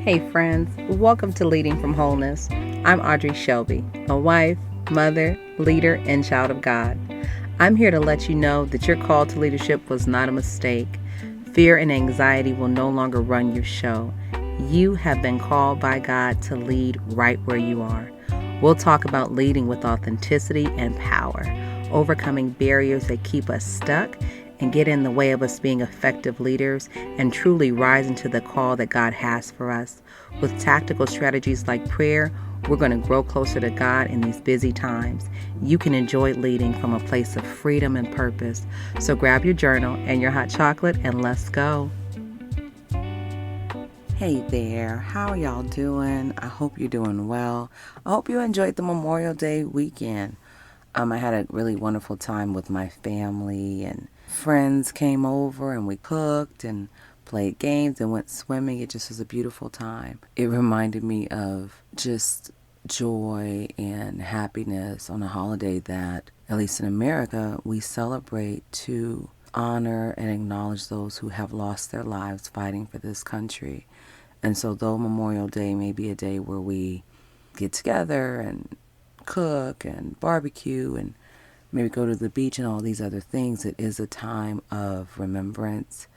Hey friends, welcome to Leading from Wholeness. I'm Audrey Shelby, a wife, mother, leader, and child of God. I'm here to let you know that your call to leadership was not a mistake. Fear and anxiety will no longer run your show. You have been called by God to lead right where you are. We'll talk about leading with authenticity and power, overcoming barriers that keep us stuck and get in the way of us being effective leaders and truly rising to the call that God has for us. With tactical strategies like prayer, we're going to grow closer to God in these busy times. You can enjoy leading from a place of freedom and purpose. So grab your journal and your hot chocolate and let's go. Hey there, how are y'all doing? I hope you're doing well. I hope you enjoyed the Memorial Day weekend. I had a really wonderful time with my family, and friends came over and we cooked and played games and went swimming. It just was a beautiful time. It reminded me of just joy and happiness on a holiday that, at least in America, we celebrate to honor and acknowledge those who have lost their lives fighting for this country. And so though Memorial Day may be a day where we get together and cook and barbecue and maybe go to the beach and all these other things, it is a time of remembrance.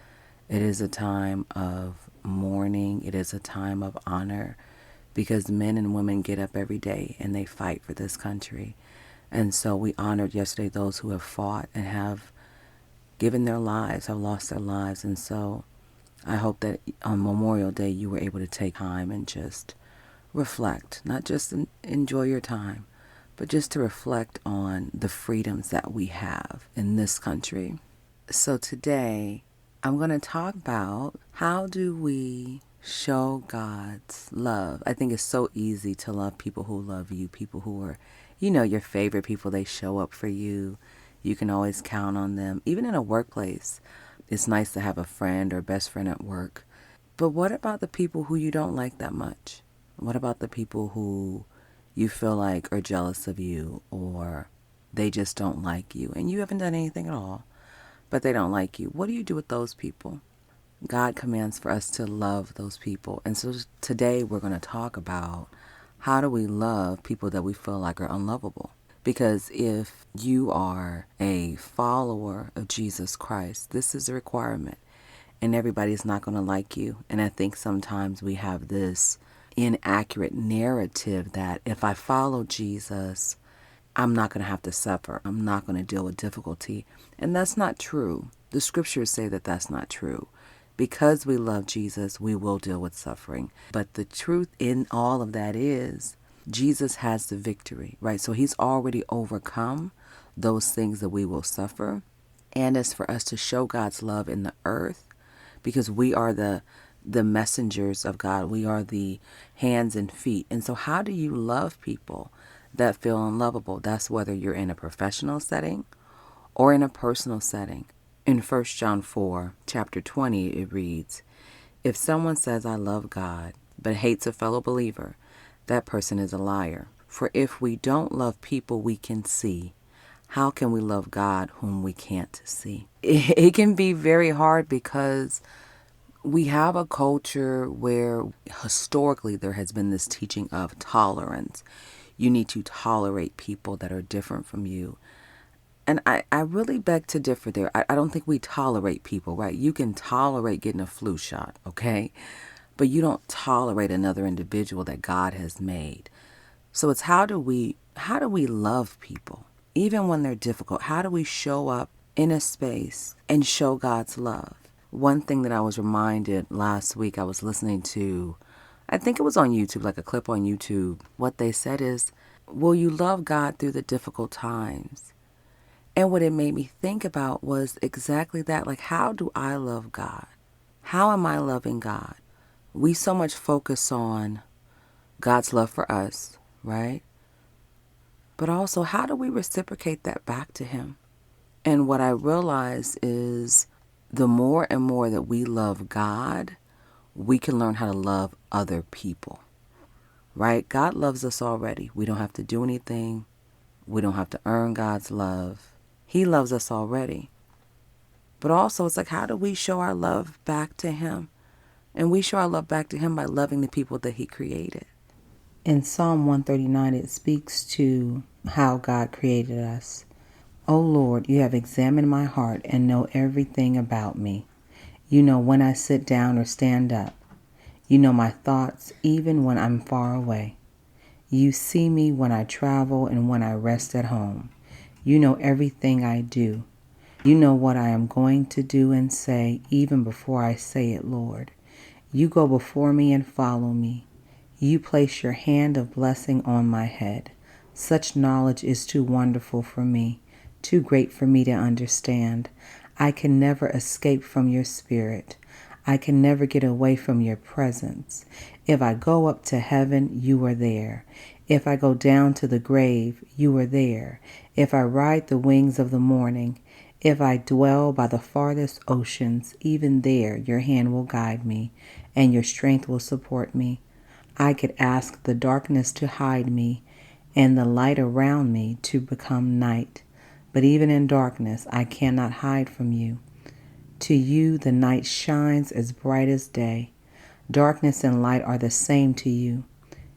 It is a time of mourning. It is a time of honor, because men and women get up every day and they fight for this country. And so we honored yesterday those who have fought and have given their lives, have lost their lives. And so I hope that on Memorial Day you were able to take time and just reflect, not just enjoy your time, but just to reflect on the freedoms that we have in this country. So today, I'm going to talk about how do we show God's love. I think it's so easy to love people who love you, people who are, your favorite people. They show up for you. You can always count on them. Even in a workplace, it's nice to have a friend or best friend at work. But what about the people who you don't like that much? What about the people who you feel like are jealous of you, or they just don't like you and you haven't done anything at all, but they don't like you? What do you do with those people? God commands for us to love those people. And so today we're going to talk about how do we love people that we feel like are unlovable. Because if you are a follower of Jesus Christ, this is a requirement. And everybody's not going to like you. And I think sometimes we have this inaccurate narrative that if I follow Jesus, I'm not going to have to suffer. I'm not going to deal with difficulty. And that's not true. The scriptures say that that's not true. Because we love Jesus, we will deal with suffering. But the truth in all of that is Jesus has the victory, right? So he's already overcome those things that we will suffer. And it's for us to show God's love in the earth, because we are the messengers of God. We are the hands and feet. And so how do you love people that feel unlovable? That's whether you're in a professional setting or in a personal setting. In 1 John 4, chapter 20, it reads, "If someone says, 'I love God,' but hates a fellow believer, that person is a liar. For if we don't love people we can see, how can we love God whom we can't see?" It can be very hard because we have a culture where historically there has been this teaching of tolerance. You need to tolerate people that are different from you. And I really beg to differ there. I don't think we tolerate people, right? You can tolerate getting a flu shot, okay? But you don't tolerate another individual that God has made. So it's how do we love people, even when they're difficult? How do we show up in a space and show God's love? One thing that I was reminded last week, I was listening to, I think it was on YouTube, like a clip on YouTube. What they said is, will you love God through the difficult times? And what it made me think about was exactly that. Like, how do I love God? How am I loving God? We so much focus on God's love for us, right? But also, how do we reciprocate that back to him? And what I realize is the more and more that we love God, we can learn how to love other people, right? God loves us already. We don't have to do anything. We don't have to earn God's love. He loves us already. But also, it's like, how do we show our love back to him? And we show our love back to him by loving the people that he created. In Psalm 139, it speaks to how God created us. O Lord, you have examined my heart and know everything about me. You know when I sit down or stand up. You know my thoughts even when I'm far away. You see me when I travel and when I rest at home. You know everything I do. You know what I am going to do and say even before I say it, Lord. You go before me and follow me. You place your hand of blessing on my head. Such knowledge is too wonderful for me, too great for me to understand. I can never escape from your spirit. I can never get away from your presence. If I go up to heaven, you are there. If I go down to the grave, you are there. If I ride the wings of the morning, if I dwell by the farthest oceans, even there your hand will guide me, and your strength will support me. I could ask the darkness to hide me, and the light around me to become night. But even in darkness I cannot hide from you. To you the night shines as bright as day. Darkness and light are the same to you.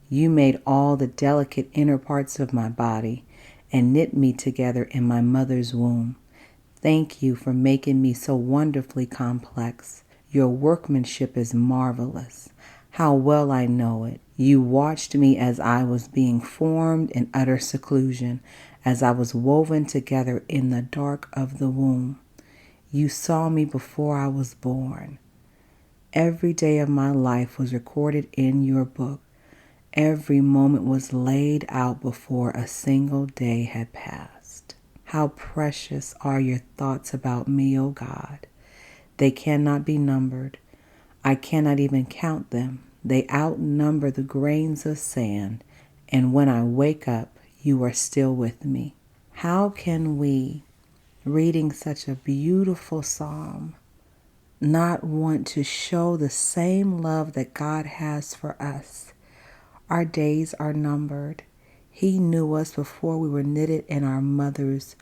You made all the delicate inner parts of my body and knit me together in my mother's womb. Thank you for making me so wonderfully complex. Your workmanship is marvelous. How well I know it. You watched me as I was being formed in utter seclusion, as I was woven together in the dark of the womb. You saw me before I was born. Every day of my life was recorded in your book. Every moment was laid out before a single day had passed. How precious are your thoughts about me, O God. They cannot be numbered. I cannot even count them. They outnumber the grains of sand. And when I wake up, you are still with me. How can we, reading such a beautiful psalm, not want to show the same love that God has for us? Our days are numbered. He knew us before we were knitted in our mother's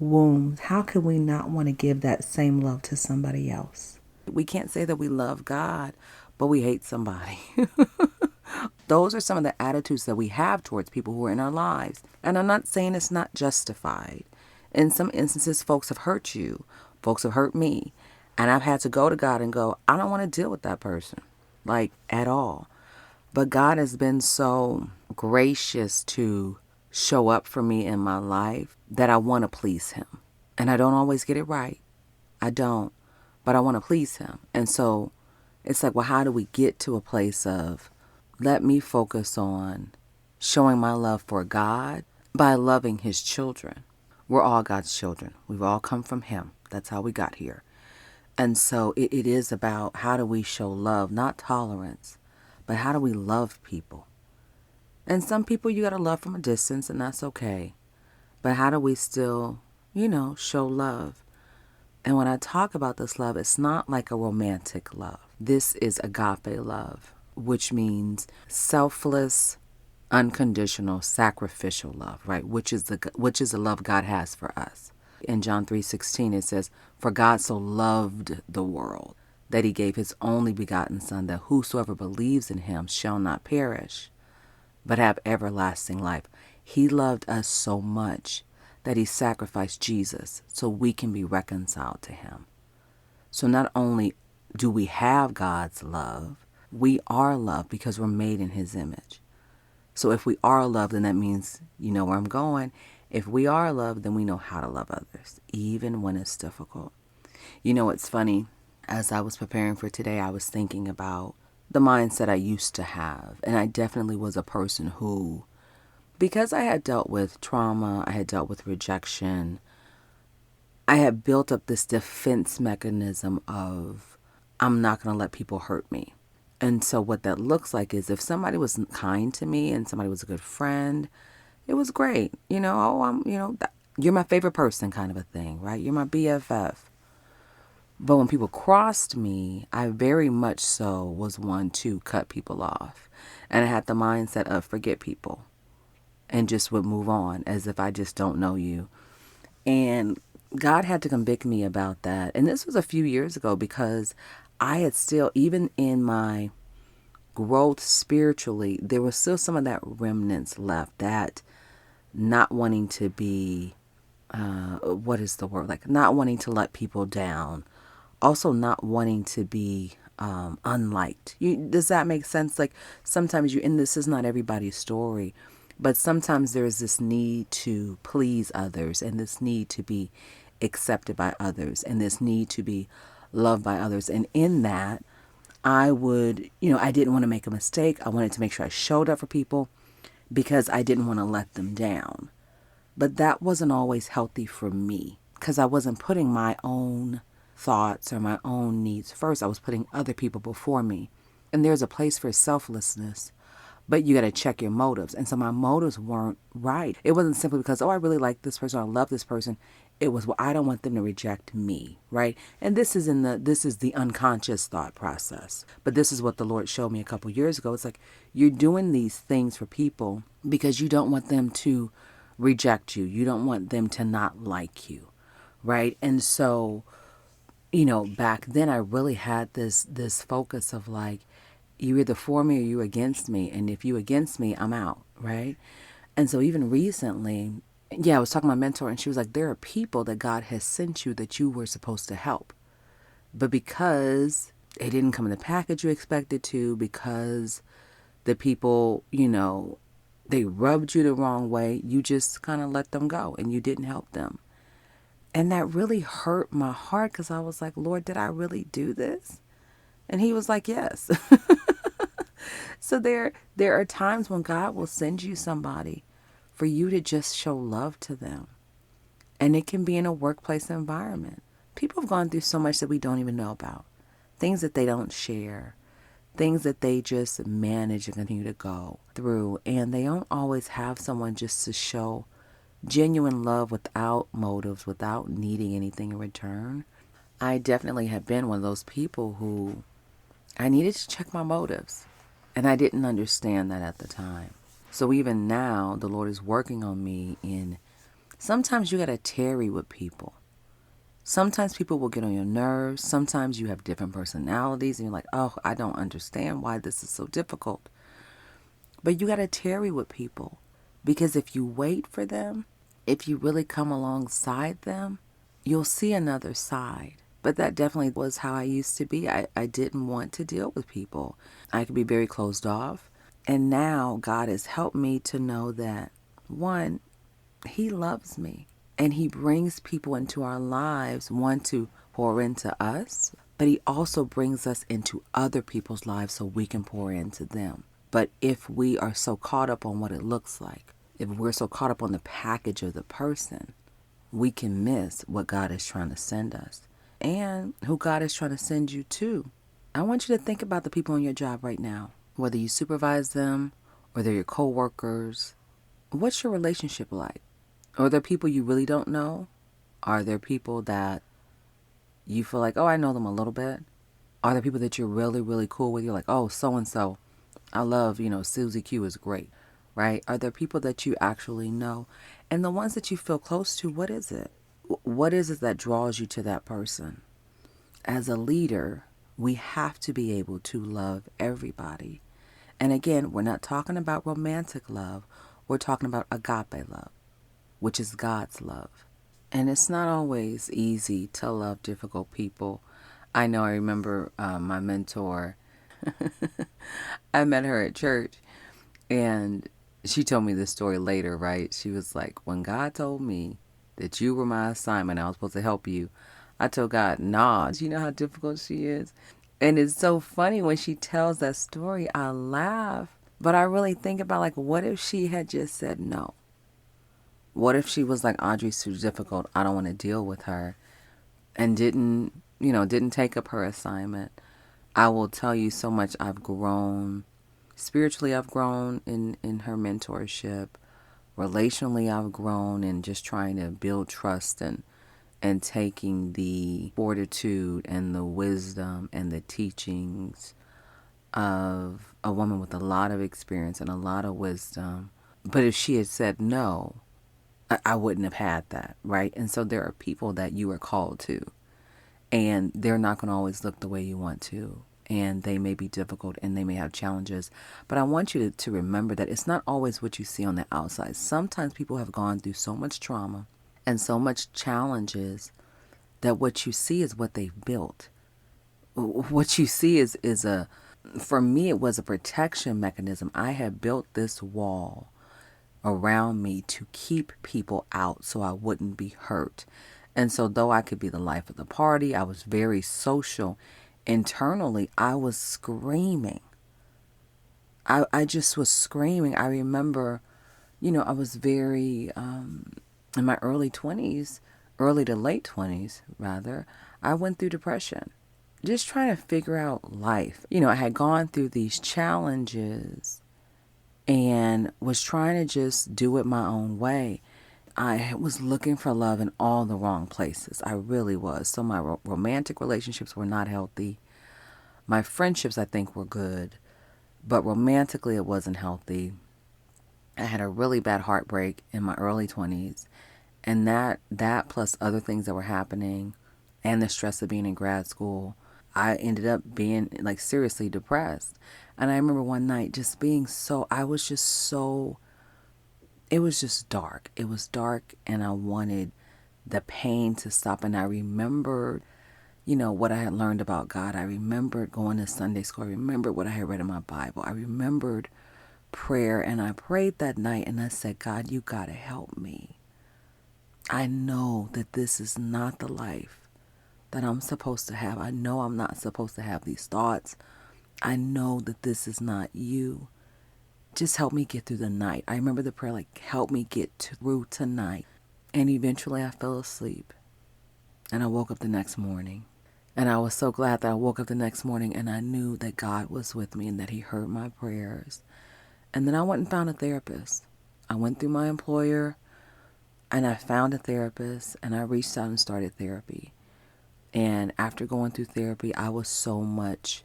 womb. How can we not want to give that same love to somebody else? We can't say that we love God, but we hate somebody. Those are some of the attitudes that we have towards people who are in our lives. And I'm not saying it's not justified. In some instances, folks have hurt you. Folks have hurt me. And I've had to go to God and go, I don't want to deal with that person, like at all. But God has been so gracious to show up for me in my life that I want to please him. And I don't always get it right. I don't. But I want to please him. And so it's like, well, how do we get to a place of let me focus on showing my love for God by loving his children. We're all God's children. We've all come from him. That's how we got here. And so it is about how do we show love, not tolerance, but how do we love people? And some people you got to love from a distance, and that's okay. But how do we still, show love? And when I talk about this love, it's not like a romantic love. This is agape love, which means selfless, unconditional, sacrificial love, right? Which is the love God has for us. In John 3:16, it says, "For God so loved the world that he gave his only begotten Son, that whosoever believes in him shall not perish, but have everlasting life." He loved us so much that he sacrificed Jesus so we can be reconciled to him. So not only do we have God's love, we are loved because we're made in his image. So if we are loved, then that means, you know where I'm going. If we are loved, then we know how to love others, even when it's difficult. It's funny. As I was preparing for today, I was thinking about the mindset I used to have. And I definitely was a person who, because I had dealt with trauma, I had dealt with rejection, I had built up this defense mechanism of, I'm not going to let people hurt me. And so what that looks like is if somebody was kind to me and somebody was a good friend, it was great. You're my favorite person kind of a thing, right? You're my BFF. But when people crossed me, I very much so was one to cut people off. And I had the mindset of forget people and just would move on as if I just don't know you. And God had to convict me about that. And this was a few years ago because I had still, even in my growth spiritually, there was still some of that remnants left, that not wanting to be, what is the word? Like not wanting to let people down. Also not wanting to be unliked. Does that make sense? Like sometimes and this is not everybody's story, but sometimes there is this need to please others and this need to be accepted by others and this need to be loved by others. And in that, I would, I didn't want to make a mistake. I wanted to make sure I showed up for people because I didn't want to let them down. But that wasn't always healthy for me because I wasn't putting my own thoughts or my own needs first. I was putting other people before me. And there's a place for selflessness, but you got to check your motives. And so my motives weren't right. It wasn't simply because, oh, I really like this person, I love this person. It was, well, I don't want them to reject me, right? And this is the unconscious thought process. But this is what the Lord showed me a couple years ago. It's like you're doing these things for people because you don't want them to reject you. You don't want them to not like you, right? And so, back then I really had this focus of like, you either for me or you against me. And if you against me, I'm out, right? And so even recently, I was talking to my mentor and she was like, there are people that God has sent you that you were supposed to help. But because it didn't come in the package you expected to, because the people, they rubbed you the wrong way, you just kind of let them go and you didn't help them. And that really hurt my heart because I was like, Lord, did I really do this? And he was like, yes. So there are times when God will send you somebody for you to just show love to them. And it can be in a workplace environment. People have gone through so much that we don't even know about. Things that they don't share. Things that they just manage and continue to go through. And they don't always have someone just to show genuine love without motives, without needing anything in return. I definitely have been one of those people who I needed to check my motives. And I didn't understand that at the time. So even now, the Lord is working on me in sometimes you got to tarry with people. Sometimes people will get on your nerves. Sometimes you have different personalities and you're like, oh, I don't understand why this is so difficult. But you got to tarry with people because if you wait for them, if you really come alongside them, you'll see another side. But that definitely was how I used to be. I didn't want to deal with people. I could be very closed off. And now God has helped me to know that, one, He loves me. And He brings people into our lives, one, to pour into us, but He also brings us into other people's lives so we can pour into them. But if we are so caught up on what it looks like, if we're so caught up on the package of the person, we can miss what God is trying to send us and who God is trying to send you to. I want you to think about the people on your job right now, whether you supervise them or they're your coworkers. What's your relationship like? Are there people you really don't know? Are there people that you feel like, oh, I know them a little bit? Are there people that you're really, really cool with? You're like, oh, so-and-so, I love, Susie Q is great, right? Are there people that you actually know? And the ones that you feel close to, what is it? What is it that draws you to that person? As a leader, we have to be able to love everybody. And again, we're not talking about romantic love. We're talking about agape love, which is God's love. And it's not always easy to love difficult people. I remember my mentor, I met her at church and she told me this story later, right? She was like, when God told me that you were my assignment, I was supposed to help you, I told God, nah. Do you know how difficult she is? And it's so funny when she tells that story, I laugh. But I really think about like, what if she had just said no? What if she was like, Audrey's too difficult, I don't want to deal with her, and didn't take up her assignment? I will tell you so much I've grown. Spiritually, I've grown in her mentorship. Relationally, I've grown in just trying to build trust and taking the fortitude and the wisdom and the teachings of a woman with a lot of experience and a lot of wisdom. But if she had said no, I wouldn't have had that, right? And so there are people that you are called to. and they're not going to always look the way you want to. And they may be difficult and they may have challenges. But I want you to remember that it's not always what you see on the outside. Sometimes people have gone through so much trauma and so much challenges that what you see is what they've built. What you see is for me, it was a protection mechanism. I had built this wall around me to keep people out so I wouldn't be hurt. And so though I could be the life of the party, I was very social. Internally, I was screaming. I just was screaming. I remember, I was very, in my early 20s, early to late 20s, rather, I went through depression. Just trying to figure out life. I had gone through these challenges and was trying to just do it my own way. I was looking for love in all the wrong places. I really was. So my romantic relationships were not healthy. My friendships, I think, were good. But romantically, it wasn't healthy. I had a really bad heartbreak in my early 20s. And that plus other things that were happening and the stress of being in grad school, I ended up being like seriously depressed. And I remember one night just being it was just dark. It was dark and I wanted the pain to stop. And I remembered, what I had learned about God. I remembered going to Sunday school. I remembered what I had read in my Bible. I remembered prayer. And I prayed that night and I said, God, you got to help me. I know that this is not the life that I'm supposed to have. I know I'm not supposed to have these thoughts. I know that this is not you. Just help me get through the night. I remember the prayer like, help me get through tonight. And eventually I fell asleep. And I woke up the next morning. And I was so glad that I woke up the next morning and I knew that God was with me and that he heard my prayers. And then I went and found a therapist. I went through my employer and I found a therapist and I reached out and started therapy. And after going through therapy, I was so much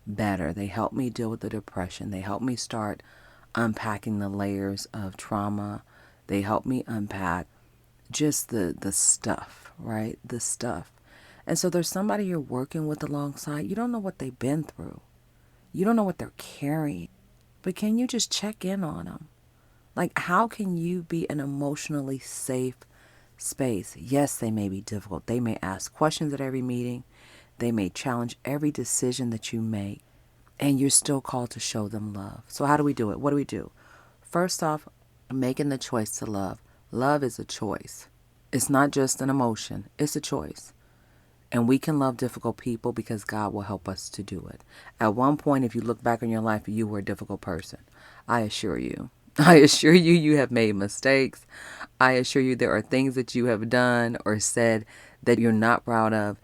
better. They helped me deal with the depression. They helped me start unpacking the layers of trauma. They helped me unpack just the stuff, right? The stuff. And so there's somebody you're working with alongside. You don't know what they've been through. You don't know what they're carrying. But can you just check in on them? Like, how can you be an emotionally safe space? Yes, they may be difficult. They may ask questions at every meeting. They may challenge every decision that you make. And you're still called to show them love. So how do we do it? What do we do? First off, making the choice to love. Love is a choice. It's not just an emotion. It's a choice. And we can love difficult people because God will help us to do it. At one point, if you look back on your life, you were a difficult person. I assure you. I assure you, you have made mistakes. I assure you there are things that you have done or said that you're not proud of.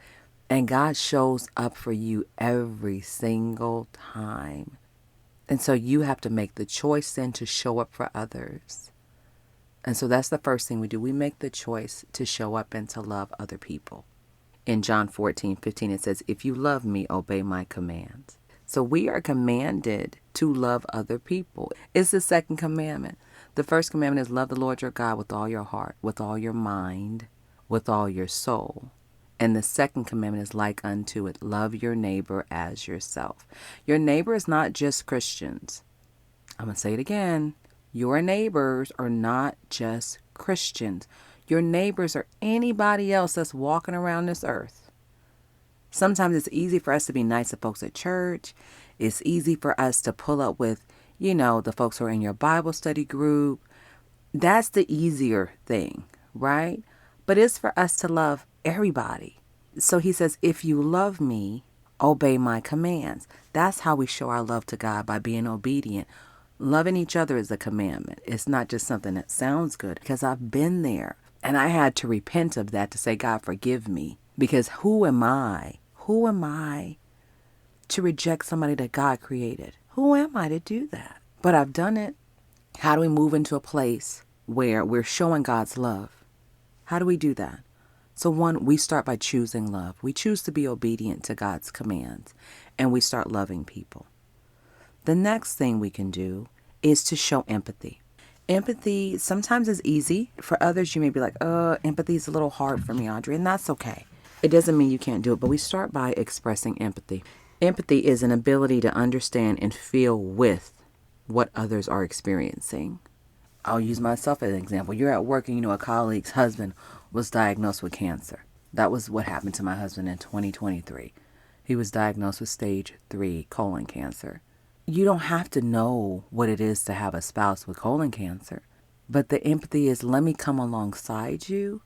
And God shows up for you every single time. And so you have to make the choice then to show up for others. And so that's the first thing we do. We make the choice to show up and to love other people. In John 14:15, it says, if you love me, obey my commands. So we are commanded to love other people. It's the second commandment. The first commandment is love the Lord your God with all your heart, with all your mind, with all your soul. And the second commandment is like unto it, love your neighbor as yourself. Your neighbor is not just Christians. I'm going to say it again. Your neighbors are not just Christians. Your neighbors are anybody else that's walking around this earth. Sometimes it's easy for us to be nice to folks at church. It's easy for us to pull up with, the folks who are in your Bible study group. That's the easier thing, right? But it's for us to love everybody. So he says, if you love me, obey my commands. That's how we show our love to God, by being obedient. Loving each other is a commandment. It's not just something that sounds good, because I've been there. And I had to repent of that, to say, God, forgive me. Because who am I? Who am I to reject somebody that God created? Who am I to do that? But I've done it. How do we move into a place where we're showing God's love? How do we do that? So one, we start by choosing love. We choose to be obedient to God's commands, and we start loving people. The next thing we can do is to show empathy. Empathy sometimes is easy. For others, you may be like, empathy is a little hard for me, Audrey, and that's okay. It doesn't mean you can't do it, but we start by expressing empathy. Empathy is an ability to understand and feel with what others are experiencing. I'll use myself as an example. You're at work and you know a colleague's husband was diagnosed with cancer. That was what happened to my husband in 2023. He was diagnosed with stage 3 colon cancer. You don't have to know what it is to have a spouse with colon cancer, but the empathy is, let me come alongside you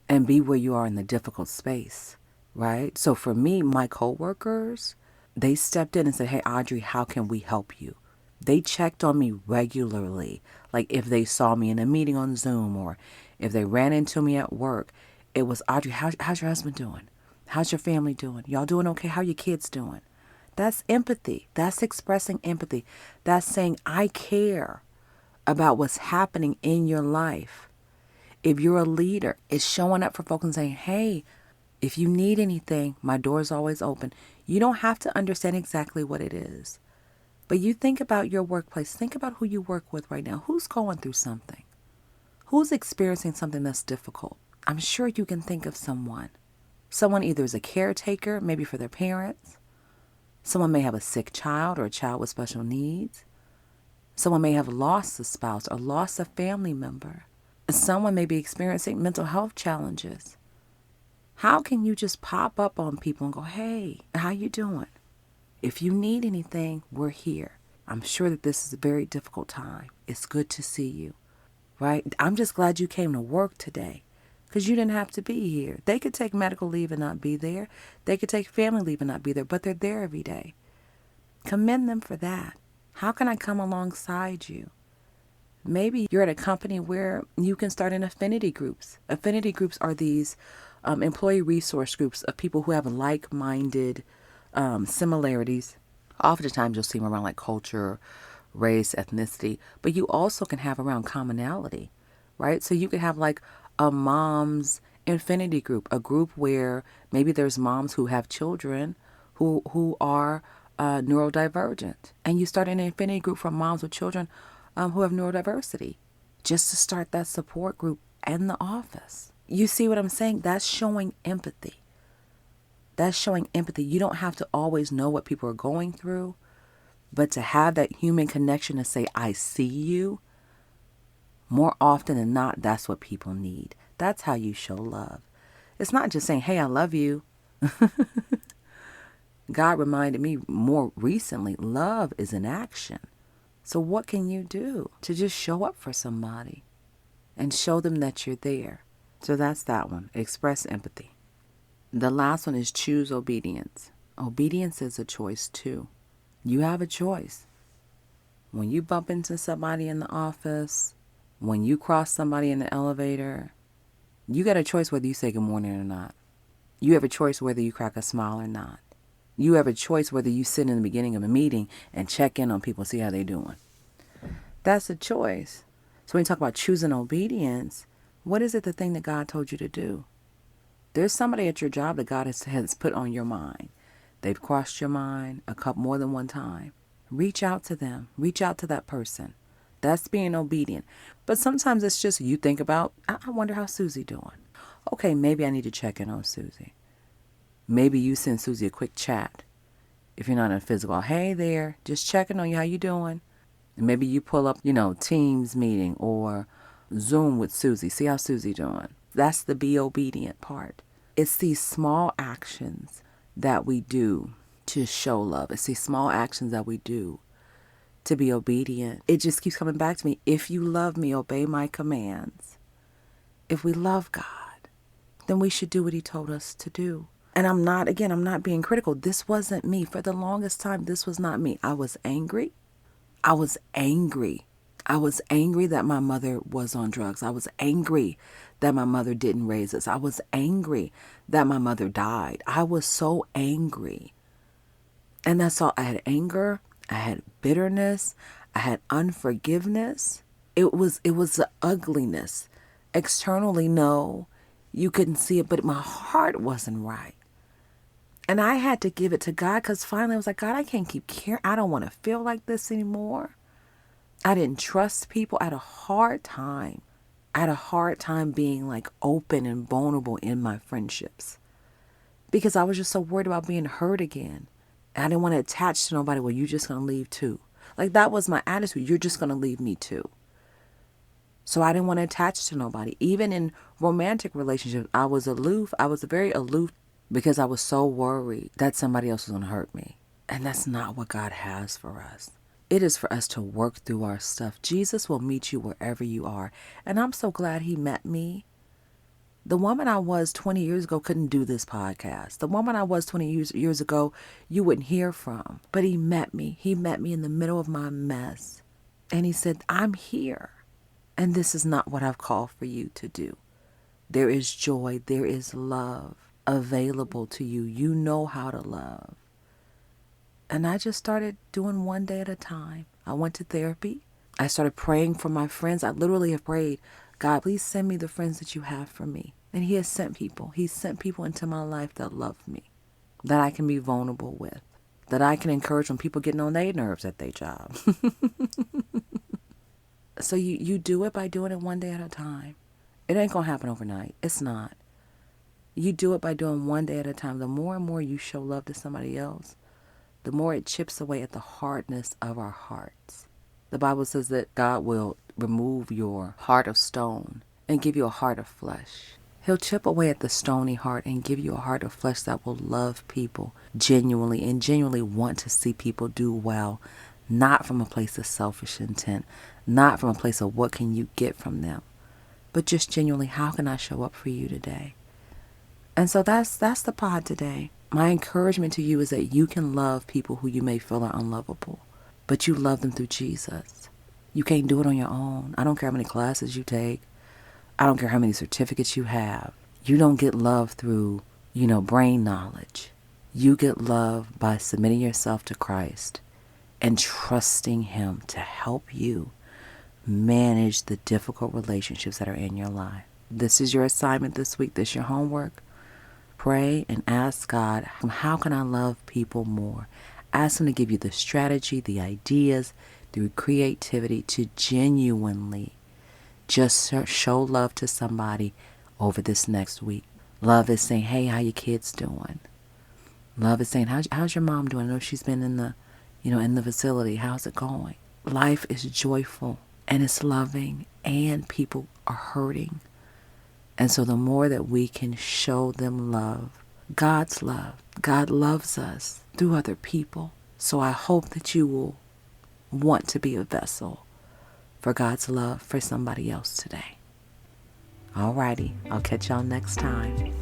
and be where you are in the difficult space, right? So for me, my coworkers, they stepped in and said, hey, Audrey, how can we help you? They checked on me regularly. Like if they saw me in a meeting on Zoom or if they ran into me at work, it was, Audrey, how's your husband doing? How's your family doing? Y'all doing okay? How are your kids doing? That's empathy. That's expressing empathy. That's saying, I care about what's happening in your life. If you're a leader, it's showing up for folks and saying, hey, if you need anything, my door's always open. You don't have to understand exactly what it is. But you think about your workplace. Think about who you work with right now. Who's going through something? Who's experiencing something that's difficult? I'm sure you can think of someone. Someone either is a caretaker, maybe for their parents. Someone may have a sick child or a child with special needs. Someone may have lost a spouse or lost a family member. Someone may be experiencing mental health challenges. How can you just pop up on people and go, hey, how you doing? If you need anything, we're here. I'm sure that this is a very difficult time. It's good to see you, right? I'm just glad you came to work today because you didn't have to be here. They could take medical leave and not be there. They could take family leave and not be there, but they're there every day. Commend them for that. How can I come alongside you? Maybe you're at a company where you can start in affinity groups. Affinity groups are these employee resource groups of people who have like-minded similarities. Oftentimes you'll see them around like culture, race, ethnicity, but you also can have around commonality, right? So you could have like a mom's infinity group, a group where maybe there's moms who have children who are neurodivergent. And you start an infinity group for moms with children who have neurodiversity, just to start that support group in the office. You see what I'm saying? That's showing empathy. That's showing empathy. You don't have to always know what people are going through, but to have that human connection to say, I see you, more often than not, that's what people need. That's how you show love. It's not just saying, hey, I love you. God reminded me more recently, love is an action. So what can you do to just show up for somebody and show them that you're there? So that's that one. Express empathy. The last one is choose obedience. Obedience is a choice too. You have a choice. When you bump into somebody in the office, when you cross somebody in the elevator, you got a choice whether you say good morning or not. You have a choice whether you crack a smile or not. You have a choice whether you sit in the beginning of a meeting and check in on people, see how they're doing. That's a choice. So when you talk about choosing obedience, what is it the thing that God told you to do? There's somebody at your job that God has put on your mind. They've crossed your mind more than one time. Reach out to them. Reach out to that person. That's being obedient. But sometimes it's just you think about, I wonder how Susie doing. Okay, maybe I need to check in on Susie. Maybe you send Susie a quick chat. If you're not in a physical, hey there, just checking on you, how you doing? And maybe you pull up, Teams meeting or Zoom with Susie. See how Susie doing. That's the be obedient part. It's these small actions that we do to show love. It's these small actions that we do to be obedient. It just keeps coming back to me. If you love me, obey my commands. If we love God, then we should do what he told us to do. And I'm not being critical. This wasn't me. For the longest time, this was not me. I was angry. I was angry that my mother was on drugs. I was angry that my mother didn't raise us. I was angry that my mother died. I was so angry. And that's all. I had anger. I had bitterness. I had unforgiveness. It was the ugliness. Externally, no, you couldn't see it, but my heart wasn't right. And I had to give it to God because finally I was like, God, I can't keep caring. I don't want to feel like this anymore. I didn't trust people. I had a hard time. I had a hard time being like open and vulnerable in my friendships. because I was just so worried about being hurt again. And I didn't want to attach to nobody. Well, you're just going to leave too. Like that was my attitude. You're just going to leave me too. So I didn't want to attach to nobody. Even in romantic relationships, I was aloof. I was very aloof because I was so worried that somebody else was going to hurt me. And that's not what God has for us. It is for us to work through our stuff. Jesus will meet you wherever you are. And I'm so glad he met me. The woman I was 20 years ago couldn't do this podcast. The woman I was 20 years ago, you wouldn't hear from. But he met me. He met me in the middle of my mess. And he said, I'm here. And this is not what I've called for you to do. There is joy. There is love available to you. You know how to love. And I just started doing one day at a time. I went to therapy. I started praying for my friends. I literally have prayed, God, please send me the friends that you have for me. And he has sent people. He's sent people into my life that love me, that I can be vulnerable with, that I can encourage when people getting on their nerves at their job. So you do it by doing it one day at a time. It ain't going to happen overnight. It's not. You do it by doing one day at a time. The more and more you show love to somebody else, the more it chips away at the hardness of our hearts. The Bible says that God will remove your heart of stone and give you a heart of flesh. He'll chip away at the stony heart and give you a heart of flesh that will love people genuinely and genuinely want to see people do well, not from a place of selfish intent, not from a place of what can you get from them, but just genuinely, how can I show up for you today? And so that's the pod today. My encouragement to you is that you can love people who you may feel are unlovable, but you love them through Jesus. You can't do it on your own. I don't care how many classes you take. I don't care how many certificates you have. You don't get love through, brain knowledge. You get love by submitting yourself to Christ and trusting him to help you manage the difficult relationships that are in your life. This is your assignment this week. This is your homework. Pray and ask God, how can I love people more? Ask him to give you the strategy, the ideas, through creativity to genuinely just show love to somebody over this next week. Love is saying, hey, how your kids doing? Love is saying, how's your mom doing? I know she's been in the facility. How's it going? Life is joyful and it's loving and people are hurting. And so the more that we can show them love, God's love, God loves us through other people. So I hope that you will want to be a vessel for God's love for somebody else today. Alrighty, I'll catch y'all next time.